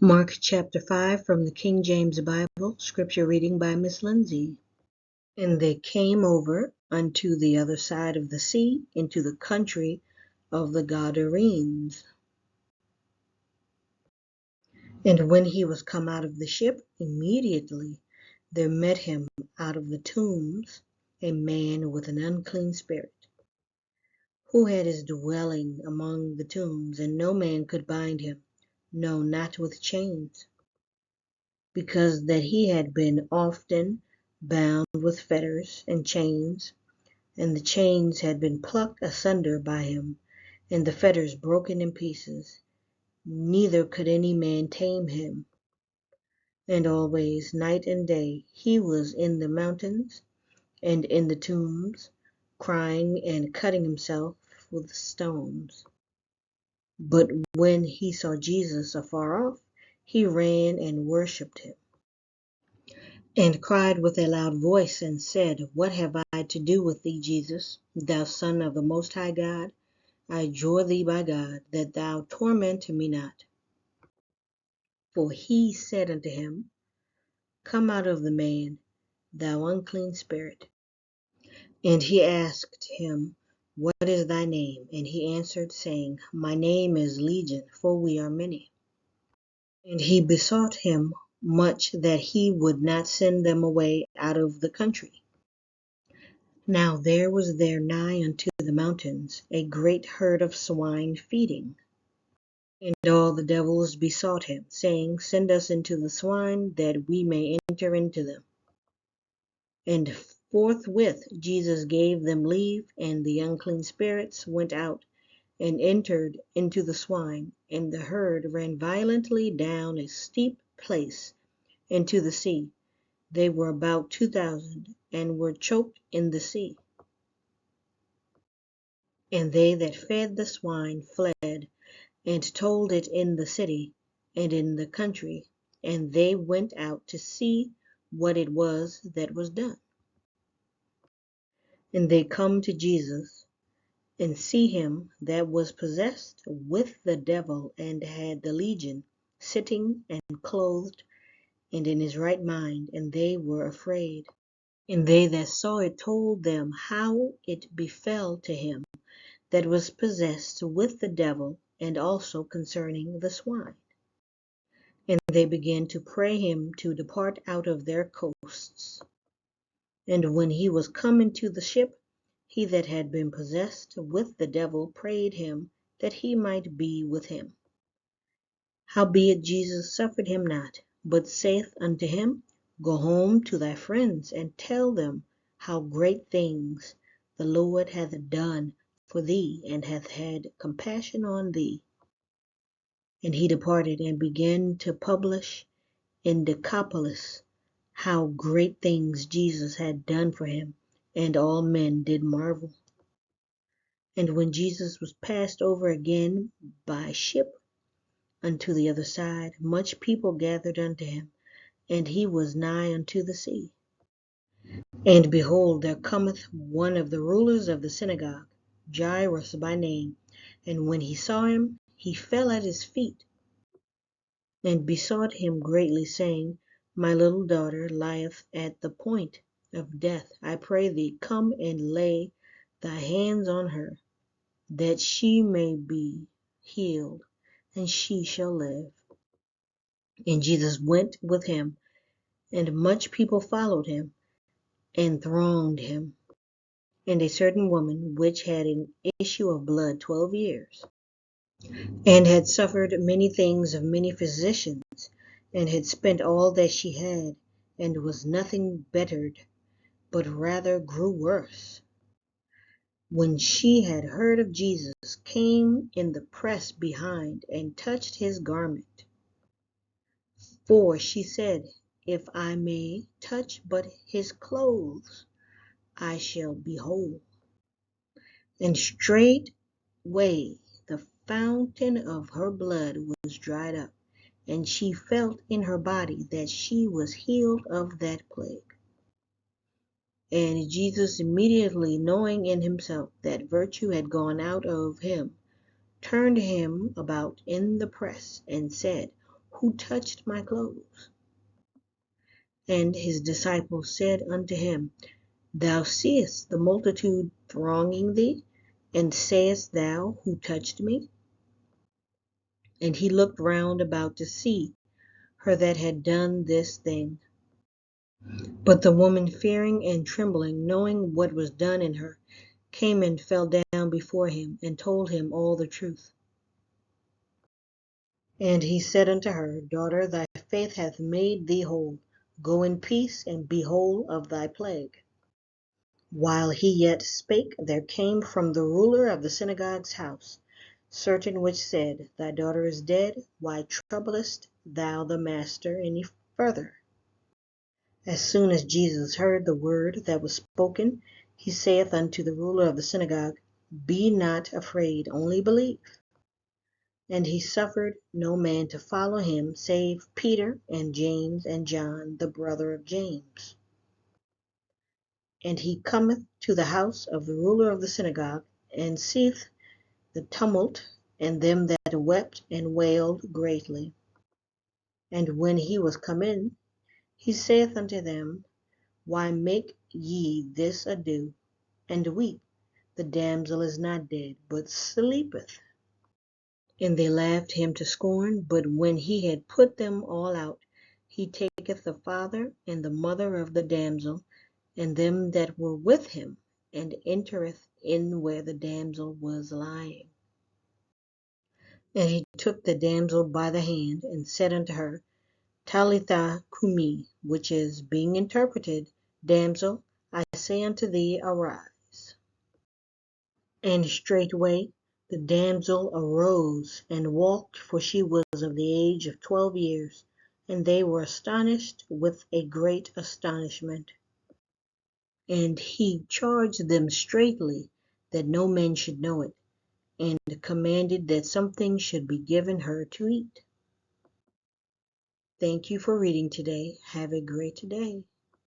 Mark chapter 5 from the King James Bible, scripture reading by Miss Lindsay. And they came over unto the other side of the sea, into the country of the Gadarenes. And when he was come out of the ship, immediately there met him out of the tombs a man with an unclean spirit, who had his dwelling among the tombs, and no man could bind him, no, not with chains, because that he had been often bound with fetters and chains, and the chains had been plucked asunder by him, and the fetters broken in pieces, neither could any man tame him. And always, night and day, he was in the mountains and in the tombs, crying and cutting himself with stones. But when he saw Jesus afar off, he ran and worshipped him, and cried with a loud voice, and said, What have I to do with thee, Jesus, thou Son of the Most High God? I adjure thee by God, that thou torment me not. For he said unto him, Come out of the man, thou unclean spirit. And he asked him, What is thy name? And he answered, saying, My name is Legion, for we are many. And he besought him much that he would not send them away out of the country. Now there was there nigh unto the mountains a great herd of swine feeding. And all the devils besought him, saying, Send us into the swine, that we may enter into them. And forthwith Jesus gave them leave, and the unclean spirits went out and entered into the swine, and the herd ran violently down a steep place into the sea. They were about 2,000, and were choked in the sea. And they that fed the swine fled, and told it in the city and in the country, and they went out to see what it was that was done. And they come to Jesus, and see him that was possessed with the devil, and had the legion, sitting and clothed, and in his right mind, and they were afraid. And they that saw it told them how it befell to him that was possessed with the devil, and also concerning the swine. And they began to pray him to depart out of their coasts. And when he was come into the ship, he that had been possessed with the devil prayed him that he might be with him. Howbeit Jesus suffered him not, but saith unto him, Go home to thy friends, and tell them how great things the Lord hath done for thee, and hath had compassion on thee. And he departed, and began to publish in Decapolis how great things Jesus had done for him, and all men did marvel. And when Jesus was passed over again by ship unto the other side, much people gathered unto him, and he was nigh unto the sea. And behold, there cometh one of the rulers of the synagogue, Jairus by name, and when he saw him, he fell at his feet, and besought him greatly, saying, My little daughter lieth at the point of death. I pray thee, come and lay thy hands on her, that she may be healed, and she shall live. And Jesus went with him, and much people followed him, and thronged him. And a certain woman, which had an issue of blood 12 years, and had suffered many things of many physicians, and had spent all that she had, and was nothing bettered, but rather grew worse, when she had heard of Jesus, came in the press behind, and touched his garment. For she said, If I may touch but his clothes, I shall be whole. And straightway the fountain of her blood was dried up, and she felt in her body that she was healed of that plague. And Jesus, immediately knowing in himself that virtue had gone out of him, turned him about in the press, and said, Who touched my clothes? And his disciples said unto him, Thou seest the multitude thronging thee, and sayest thou, Who touched me? And he looked round about to see her that had done this thing. But the woman, fearing and trembling, knowing what was done in her, came and fell down before him, and told him all the truth. And he said unto her, Daughter, thy faith hath made thee whole. Go in peace, and be whole of thy plague. While he yet spake, there came from the ruler of the synagogue's house certain which said, Thy daughter is dead, why troublest thou the master any further? As soon as Jesus heard the word that was spoken, he saith unto the ruler of the synagogue, Be not afraid, only believe. And he suffered no man to follow him, save Peter and James and John, the brother of James. And he cometh to the house of the ruler of the synagogue, and seeth the tumult, and them that wept and wailed greatly. And when he was come in, he saith unto them, Why make ye this ado, and weep? The damsel is not dead, but sleepeth. And they laughed him to scorn. But when he had put them all out, he taketh the father and the mother of the damsel, and them that were with him, and entereth in where the damsel was lying. And he took the damsel by the hand, and said unto her, Talitha cumi, which is, being interpreted, Damsel, I say unto thee, arise. And straightway the damsel arose and walked, for she was of the age of 12 years, and they were astonished with a great astonishment. And he charged them straitly that no man should know it, and commanded that something should be given her to eat. Thank you for reading today. Have a great day.